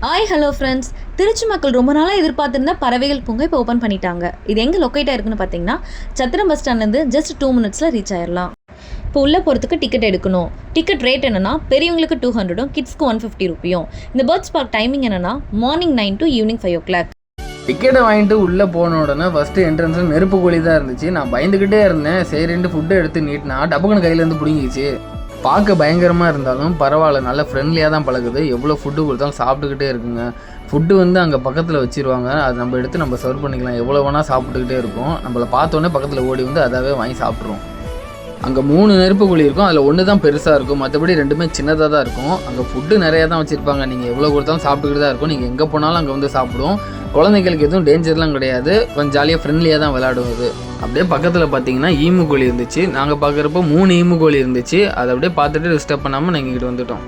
Hi hello friends. Trichy மக்கள் ரொம்ப நாளாக எதிர்பார்த்துருந்த பறவைகள் பூங்கா இப்போ ஓப்பன் பண்ணிட்டாங்க. இது எங்கே லொக்கேட்டாக இருக்குன்னு பார்த்தீங்கன்னா சத்திரம் பஸ் ஸ்டாண்ட்லேருந்து ஜஸ்ட் 2 மினிட்ஸில் ரீச் ஆயிடலாம். இப்போ உள்ளே போகிறதுக்கு டிக்கெட் எடுக்கணும். டிக்கெட் ரேட் என்னென்னா பெரியவங்களுக்கு 200, கிட்ஸ்க்கு 150 ரூபியும். இந்த பேர்ட்ஸ் பார்க் டைமிங் என்னென்னா மார்னிங் 9 to ஈவினிங் 5 o'clock. டிக்கெட்டை வாங்கிட்டு உள்ளே போன உடனே ஃபஸ்ட்டு என்ட்ரன்ஸில் நெருப்பு கோழி தான் இருந்துச்சு. நான் பயந்துக்கிட்டே இருந்தேன். சரின்ட்டு ஃபுட்டை எடுத்து நீட்டினா டப்புக்குன்னு கையிலேருந்து பிடிங்கிச்சு. பார்க்க பயங்கரமாக இருந்தாலும் பரவாயில்ல, நல்லா ஃப்ரெண்ட்லியாக தான் பழகுது. எவ்வளோ ஃபுட்டு கொடுத்தாலும் சாப்பிட்டுக்கிட்டே இருக்குங்க. ஃபுட்டு வந்து அங்கே பக்கத்தில் வச்சுருவாங்க. அது நம்ம எடுத்து நம்ம சர்வ் பண்ணிக்கலாம். எவ்வளோ வேணால் சாப்பிட்டுக்கிட்டே இருக்கும். நம்மளை பார்த்தோன்னே பக்கத்தில் ஓடி வந்து அதாவே வாங்கி சாப்பிட்ருவோம். அங்கே 3 நெருப்பு கோழி இருக்கும். அதில் ஒன்று தான் பெருசாக இருக்கும், மற்றபடி 2மே சின்னதாக தான் இருக்கும். அங்கே ஃபுட்டு நிறையா தான் வச்சுருப்பாங்க. நீங்கள் எவ்வளோ கொடுத்தாலும் சாப்பிட்டுக்கிட்டு தான் இருக்கும். நீங்கள் எங்கே போனாலும் அங்கே வந்து சாப்பிடுவோம். குழந்தைங்களுக்கு எதுவும் டேஞ்சர்லாம் கிடையாது. கொஞ்சம் ஜாலியாக ஃப்ரெண்ட்லியாக தான் விளையாடுவது. அப்படியே பக்கத்தில் பார்த்தீங்கன்னா ஈமு கோழி இருந்துச்சு. நாங்கள் பார்க்குறப்போ 3 ஈமு கோழி இருந்துச்சு. அதை அப்படியே பார்த்துட்டு டிஸ்டர்ப் பண்ணாமல் நாங்கள் இங்கிட்டு வந்துட்டோம்.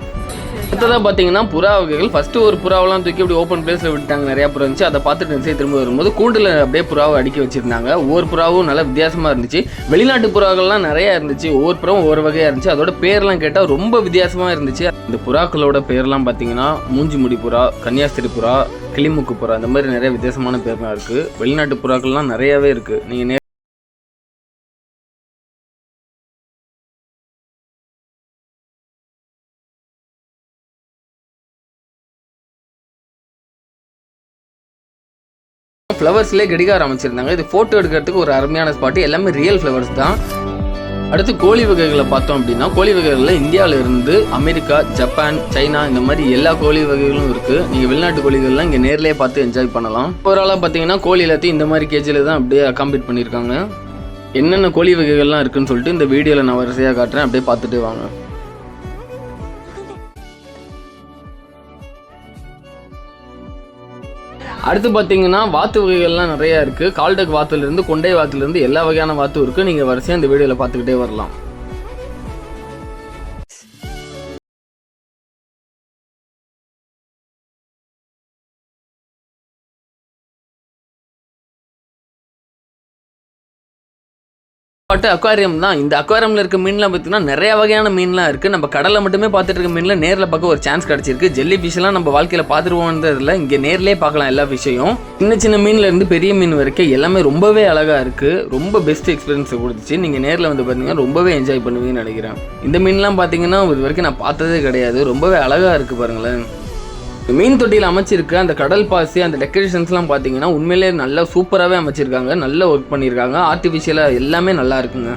அடுத்ததாக பார்த்தீங்கன்னா புறா வகைகள். ஃபஸ்ட்டு ஒரு புறாவெல்லாம் தூக்கி அப்படி ஓப்பன் பிளேஸில் விட்டாங்க. நிறையா புறா இருந்துச்சு. அதை பார்த்துட்டு நிச்சயம் திரும்ப வரும்போது கூண்டில் அப்படியே புறாவை அடுக்கி வச்சுருந்தாங்க. ஒவ்வொரு புறாவும் நல்லா வித்தியாசமாக இருந்துச்சு. வெளிநாட்டு புறாக்கள்லாம் நிறையா இருந்துச்சு. ஒவ்வொரு புறாவும் ஒவ்வொரு வகையாக இருந்துச்சு. அதோட பேர்லாம் கேட்டால் ரொம்ப வித்தியாசமாக இருந்துச்சு. இந்த புறாக்களோட பேர்லாம் பார்த்தீங்கன்னா மூஞ்சி முடி புறா, கன்னியாஸ்திரி புறா, கிளிமுக்கு புறா, இந்த மாதிரி நிறைய வித்தியாசமான பேர்லாம் இருக்குது. வெளிநாட்டு புறாக்கள்லாம் நிறையாவே இருக்குது. நீங்கள் ஃப்ளவர்ஸ்லேயே கடிகாரம் அமைச்சிருந்தாங்க. இது ஃபோட்டோ எடுக்கிறதுக்கு ஒரு அருமையான ஸ்பாட்டு. எல்லாமே ரியல் ஃப்ளவர்ஸ் தான். அடுத்து கோழி வகைகளை பார்த்தோம் அப்படின்னா கோழி வகைகளில் இந்தியாவிலிருந்து அமெரிக்கா, ஜப்பான், சைனா இந்த மாதிரி எல்லா கோழி வகைகளும் இருக்குது. நீங்கள் வெளிநாட்டு கோழிகள்லாம் இங்கே நேர்லேயே பார்த்து என்ஜாய் பண்ணலாம். ஓவராலாக பார்த்தீங்கன்னா கோழி எல்லாத்தையும் இந்த மாதிரி கேஜில் தான் அப்படியே அக்காம்பேட் பண்ணியிருக்காங்க. என்னென்ன கோழி வகைகள்லாம் இருக்குன்னு சொல்லிட்டு இந்த வீடியோவில் நான் வரிசையாக காட்டுறேன். அப்படியே பார்த்துட்டு வாங்க. அடுத்து பார்த்தீங்கன்னா வாத்து வகைகள்லாம் நிறையா இருக்குது. கால்டக் வாத்துலேருந்து கொண்டை வாத்துலேருந்து எல்லா வகையான வாத்தும் இருக்குது. நீங்கள் வரிசையாக இந்த வீடியோவில் பார்த்துக்கிட்டே வரலாம். அக்வாரியம் தான். இந்த அக்வாரியமில் இருக்க மீன்லாம் பார்த்தீங்கன்னா நிறைய வகையான மீன்லாம் இருக்குது. நம்ம கடலில் மட்டுமே பார்த்துட்டு இருக்க மீனில் நேரில் பார்க்க ஒரு சான்ஸ் கிடச்சிருக்கு. ஜெல்லி ஃபிஷ்லாம் நம்ம வாழ்க்கையில் பார்த்துருவோன்றதில்ல, இங்கே நேர்லேயே பார்க்கலாம் எல்லா விஷயம். சின்ன சின்ன மீன்லேருந்து பெரிய மீன் வரைக்கும் எல்லாமே ரொம்பவே அழகாக இருக்குது. ரொம்ப பெஸ்ட் எக்ஸ்பீரியன்ஸை கொடுத்துச்சு. நீங்கள் நேரில் வந்து பார்த்தீங்கன்னா ரொம்பவே என்ஜாய் பண்ணுவீங்கன்னு நினைக்கிறேன். இந்த மீன்லாம் பார்த்தீங்கன்னா இது வரைக்கும் நான் பார்த்ததே கிடையாது. ரொம்பவே அழகாக இருக்குது பாருங்களேன். மீன் தொட்டியில் அமைச்சிருக்க அந்த கடல் பாசி, அந்த டெக்கரேஷன்ஸ்லாம் பார்த்தீங்கன்னா உண்மையிலே நல்லா சூப்பராகவே அமைச்சிருக்காங்க. நல்ல ஒர்க் பண்ணியிருக்காங்க. ஆர்டிஃபிஷியலாக எல்லாமே நல்லா இருக்குங்க.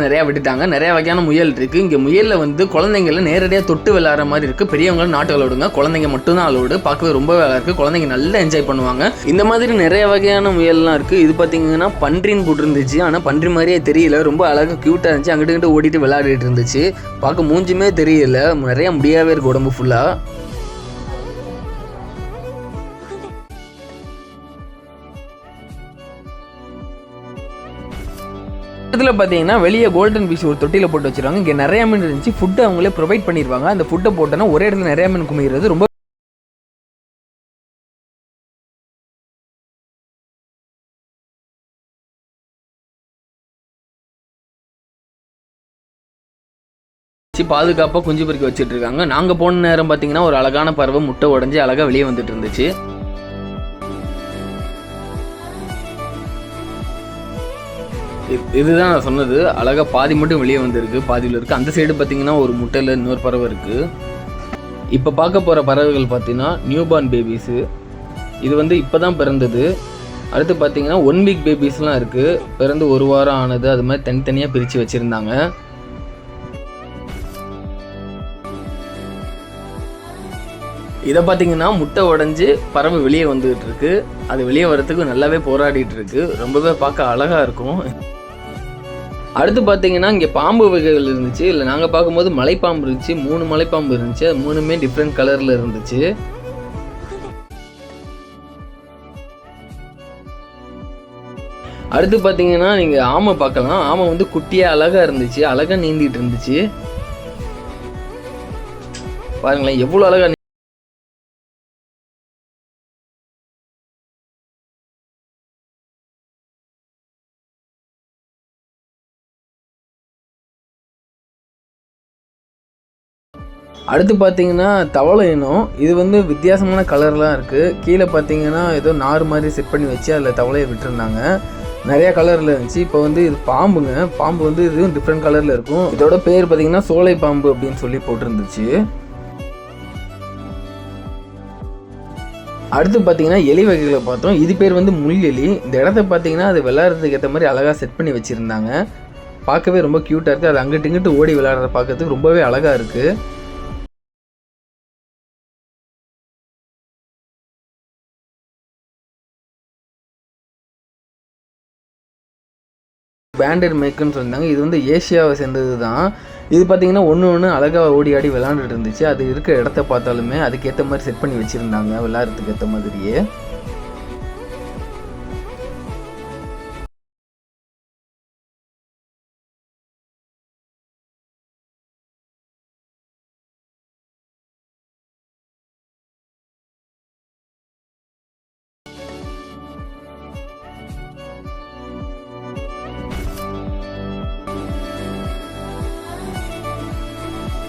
நிறையா விட்டுட்டாங்க. நிறைய வகையான முயல் இருக்குது. இங்கே முயலில் வந்து குழந்தைங்கள நேரடியாக தொட்டு விளையாடுற மாதிரி இருக்குது. பெரியவங்களும் நாட்டு விளையாடுங்க, குழந்தைங்க மட்டும்தான் அலோடு. பார்க்கவே ரொம்ப வேலை இருக்குது. குழந்தைங்க நல்லா என்ஜாய் பண்ணுவாங்க. இந்த மாதிரி நிறைய வகையான முயல்லாம் இருக்குது. இது பார்த்தீங்கன்னா பன்றின்னு போட்டு இருந்துச்சு. ஆனால் பன்றி மாதிரியே தெரியல. ரொம்ப அழகாக க்யூட்டாக இருந்துச்சு. அங்கிட்டு ஓடிட்டு விளையாடிட்டு இருந்துச்சு. பார்க்க மூஞ்சுமே தெரியல. நிறையா முடியாவே இருக்குது உடம்பு ஃபுல்லாக. இதில் பார்த்தீங்கன்னா வெளியே கோல்டன் ஃபிஷ் ஒரு தொட்டியில் போட்டு வச்சுருவாங்க. இங்கே நிறைய மீன் இருந்துச்சு. ஃபுட்டு அவங்களே ப்ரொவைட் பண்ணிடுவாங்க. அந்த ஃபுட்டை போட்டோன்னா ஒரே இடத்துல நிறைய மீன் குமிகிறது ரொம்ப பாதுகாப்பாக குஞ்சு பொறுக்கி வச்சுட்டு இருக்காங்க. நாங்கள் போன நேரம் பார்த்தீங்கன்னா ஒரு அழகான பறவை முட்டை உடஞ்சி அழகாக வெளியே வந்துட்டு இருந்துச்சு. இதுதான் நான் சொன்னது. அழகாக பாதி மட்டும் வெளியே வந்திருக்கு, பாதியில் இருக்குது. அந்த சைடு பார்த்தீங்கன்னா ஒரு முட்டையில் இன்னொரு பறவை இருக்குது. இப்போ பார்க்க போகிற பறவைகள் பார்த்தீங்கன்னா நியூபார்ன் பேபிஸு. இது வந்து இப்போ தான் பிறந்தது. அடுத்து பார்த்தீங்கன்னா 1 வீக் பேபிஸ்லாம் இருக்குது. பிறந்து 1 வாரம் ஆனது. அது மாதிரி தனித்தனியாக பிரித்து வச்சுருந்தாங்க. இதை பார்த்தீங்கன்னா முட்டை உடஞ்சி பறவை வெளியே வந்துகிட்டு இருக்கு. அது வெளியே வர்றதுக்கு நல்லாவே போராடிட்டு இருக்கு. ரொம்பவே பார்க்க அழகா இருக்கும். அடுத்து பார்த்தீங்கன்னா இங்கே பாம்பு வகைகள் இருந்துச்சு. இல்லை நாங்கள் பார்க்கும்போது மலைப்பாம்பு இருந்துச்சு. 3 மலைப்பாம்பு இருந்துச்சு. அது 3மே டிஃப்ரெண்ட் கலரில் இருந்துச்சு. அடுத்து பார்த்தீங்கன்னா நீங்கள் ஆமை பார்க்கலாம். ஆமை வந்து குட்டியாக அழகாக இருந்துச்சு. அழகாக நீந்திட்டு இருந்துச்சு. பாருங்களேன் எவ்வளோ அழகாக. அடுத்து பார்த்தீங்கன்னா தவளை இனம். இது வந்து வித்தியாசமான கலர்லாம் இருக்குது. கீழே பார்த்தீங்கன்னா ஏதோ நார் மாதிரி செட் பண்ணி வச்சு அதில் தவளையை விட்டுருந்தாங்க. நிறையா கலரில் இருந்துச்சு. இப்போ வந்து இது பாம்புங்க. பாம்பு வந்து இதுவும் டிஃப்ரெண்ட் கலரில் இருக்கும். இதோட பேர் பார்த்தீங்கன்னா சோலை பாம்பு அப்படின்னு சொல்லி போட்டிருந்துச்சு. அடுத்து பார்த்தீங்கன்னா எலி வகைகளை பார்த்தோம். இது பேர் வந்து முள் எலி. இந்த இடத்த பார்த்தீங்கன்னா அது விளையாடுறதுக்கு ஏற்ற மாதிரி அழகாக செட் பண்ணி வச்சுருந்தாங்க. பார்க்கவே ரொம்ப க்யூட்டாக இருக்குது. அது அங்கிட்டு இங்கிட்டு ஓடி விளையாடுறத பார்க்கறதுக்கு ரொம்பவே அழகாக இருக்குது. பேண்டட் மேக்குன்னு சொல்லியிருந்தாங்க. இது வந்து ஏஷியாவை சேர்ந்தது தான். இது பார்த்தீங்கன்னா ஒன்று அழகாக ஓடி ஆடி விளாண்டுட்டு இருந்துச்சு. அது இருக்கிற இடத்த பார்த்தாலுமே அதுக்கேற்ற மாதிரி செட் பண்ணி வச்சுருந்தாங்க விளையாடுறதுக்கு ஏற்ற மாதிரியே.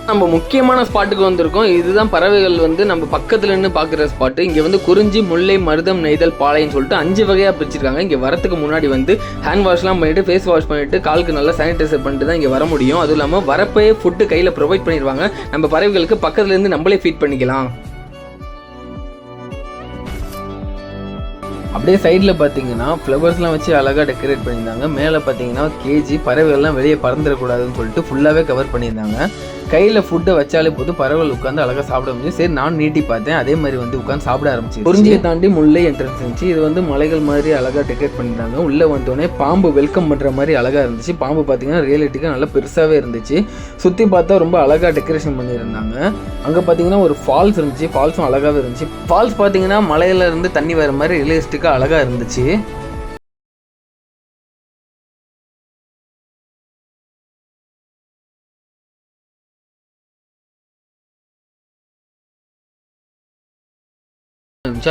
நம்ம முக்கியமான ஸ்பாட்டுக்கு வந்திருக்கோம். இதுதான் பறவைகள் வந்து நம்ம பக்கத்துல நின்று பார்க்குற ஸ்பாட்டு. இங்கே வந்து குறிஞ்சி, முல்லை, மருதம், நெய்தல், பாளைன்னு சொல்லிட்டு 5 வகையாக பிரிச்சிருக்காங்க. இங்கே வரத்துக்கு முன்னாடி வந்து ஹேண்ட் வாஷ்லாம் பண்ணிட்டு ஃபேஸ் வாஷ் பண்ணிட்டு காலுக்கு நல்லா சானிடைசர் பண்ணிட்டு தான் இங்கே வர முடியும். அதுவும் இல்லாமல் வரப்பே ஃபுட்டு கையில் ப்ரொவைட் பண்ணிடுவாங்க. நம்ம பறவைகளுக்கு பக்கத்துலேருந்து நம்மளே ஃபீட் பண்ணிக்கலாம். அப்படியே சைடில் பார்த்தீங்கன்னா ஃப்ளவர்ஸ்லாம் வச்சு அழகாக டெக்கரேட் பண்ணியிருந்தாங்க. மேலே பார்த்தீங்கன்னா கேஜி பறவைகள்லாம் வெளியே பறந்துடக்கூடாதுன்னு சொல்லிட்டு ஃபுல்லாகவே கவர் பண்ணியிருந்தாங்க. கையில் ஃபுட்டை வச்சாலே போதும் பறவைகள் உட்காந்து அழகாக சாப்பிட முடியும். சரி நான் நீட்டி பார்த்தேன். அதே மாதிரி வந்து உட்காந்து சாப்பிட ஆரம்பிச்சு. குறிஞ்சியை தாண்டி முல்லை என்ட்ரன்ஸ் இருந்துச்சு. இது வந்து மலைகள் மாதிரி அழகாக டெக்கரேட் பண்ணியிருந்தாங்க. உள்ளே வந்தோடனே பாம்பு வெல்கம் பண்ணுற மாதிரி அழகாக இருந்துச்சு. பாம்பு பார்த்தீங்கன்னா ரியலிட்டிக்காக நல்லா பெருசாகவே இருந்துச்சு. சுற்றி பார்த்தா ரொம்ப அழகாக டெக்கரேஷன் பண்ணியிருந்தாங்க. அங்கே பார்த்தீங்கன்னா ஒரு ஃபால்ஸ் இருந்துச்சு. ஃபால்ஸும் அழகாகவே இருந்துச்சு. ஃபால்ஸ் பார்த்தீங்கன்னா மலையிலேருந்து தண்ணி வர மாதிரி ரியலிஸ்டிக்காக அழகாக இருந்துச்சு.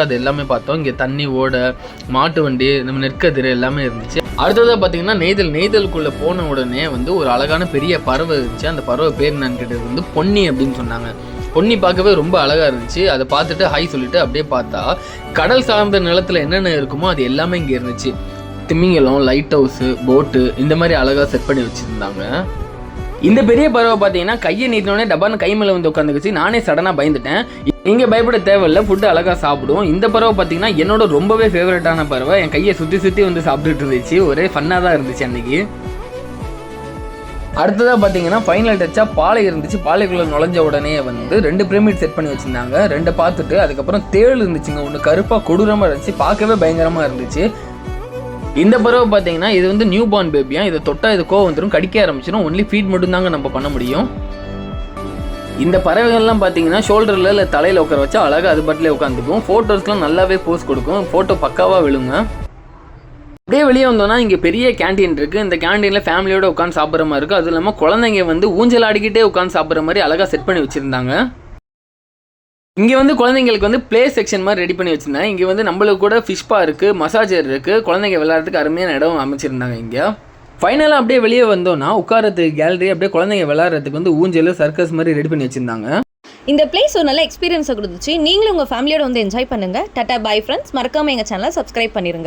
அது எல்லாமே பார்த்தோம். இங்கே தண்ணி ஓட, மாட்டு வண்டி, நம்ம நெற்கதிர் எல்லாமே இருந்துச்சு. அடுத்ததாக பார்த்தீங்கன்னா நெய்தலுக்குள்ளே போன உடனே வந்து ஒரு அழகான பெரிய பறவை இருந்துச்சு. அந்த பறவை பேர் என்னன்னு கேட்டது வந்து பொன்னி அப்படின்னு சொன்னாங்க. பொன்னி பார்க்கவே ரொம்ப அழகாக இருந்துச்சு. அதை பார்த்துட்டு ஹாய் சொல்லிட்டு அப்படியே பார்த்தா கடல் சார்ந்த நிலத்தில் என்னென்ன இருக்குமோ அது எல்லாமே இங்கே இருந்துச்சு. திமிங்கலம், லைட் ஹவுஸு, போட்டு இந்த மாதிரி அழகாக செட் பண்ணி வச்சுருந்தாங்க. இந்த பெரிய பறவை பார்த்தீங்கன்னா கையை நீட்டினோடனே டப்பான்னு கை மேலே வந்து உட்காந்துக்குச்சு. நானே சடனாக பயந்துட்டேன். இங்கே பயப்பட தேவையில்லை, ஃபுட்டு அழகாக சாப்பிடும். இந்த பறவை பார்த்தீங்கன்னா என்னோட ரொம்பவே ஃபேவரட்டான பறவை. என் கையை சுற்றி வந்து சாப்பிட்டுட்டு இருந்துச்சு. ஒரே ஃபன்னாக தான் இருந்துச்சு அன்றைக்கி. அடுத்ததாக பார்த்தீங்கன்னா ஃபைனல் டச்சாக பாலை இருந்துச்சு. பாலைக்குள்ளே நுழைஞ்ச உடனே வந்து 2 பிரமிட் செட் பண்ணி வச்சுருந்தாங்க. 2 பார்த்துட்டு அதுக்கப்புறம் தேள் இருந்துச்சுங்க. ஒன்று கருப்பாக கொடூரமாக இருந்துச்சு. பார்க்கவே பயங்கரமாக இருந்துச்சு. இந்த பறவை பார்த்தீங்கன்னா இது வந்து நியூ பார்ன் பேபியா. இதை தொட்டால் இது கோவம் வந்துடும், கடிக்க ஆரம்பிச்சிடும். ஒன்லி ஃபீட் மட்டும்தாங்க நம்ம பண்ண முடியும். இந்த பறவைகள்லாம் பார்த்தீங்கன்னா ஷோல்டரில் இல்லை தலையில் உட்கார வச்சா அழகாக அது பாட்டிலே உட்காந்துக்கும். ஃபோட்டோஸ்லாம் நல்லாவே போஸ் கொடுக்கும். ஃபோட்டோ பக்காவாக விழுங்க. அப்படியே வெளியே வந்தோம்னா இங்கே பெரிய கேண்டீன் இருக்குது. இந்த கேண்டீனில் ஃபேமிலியோடு உட்காந்து சாப்பிட்ற மாதிரி இருக்குது. அதுவும் இல்லாமல் குழந்தைங்க வந்து ஊஞ்சல் ஆடிக்கிட்டே உட்காந்து சாப்பிட்ற மாதிரி அழகாக செட் பண்ணி வச்சுருந்தாங்க. இங்கே வந்து குழந்தைங்களுக்கு வந்து ப்ளே செக்ஷன் மாதிரி ரெடி பண்ணி வச்சுருந்தாங்க. இங்கே வந்து நம்மளுக்கு கூட ஃபிஷ்பா இருக்குது, மசாஜர் இருக்குது. குழந்தைங்க விளையாடுறதுக்கு அருமையான இடம் அமைச்சிருந்தாங்க இங்கே. ஃபைனலாக அப்படியே வெளியே வந்தோன்னா உட்காரத்துக்கு கேலரி, அப்படியே குழந்தைங்க விளையாடுறதுக்கு வந்து ஊஞ்சல், சர்க்கஸ் மாதிரி ரெடி பண்ணி வச்சுருந்தாங்க. இந்த பிளேஸ் ஒரு நல்ல எக்ஸ்பீரியன்ஸை கொடுத்துச்சு. நீங்களும் உங்கள் ஃபேமிலியோட வந்து என்ஜாய் பண்ணுங்கள். Tata bye friends. மறக்காமல் எங்கள் சேனலை சப்ஸ்கிரைப் பண்ணிடுங்க.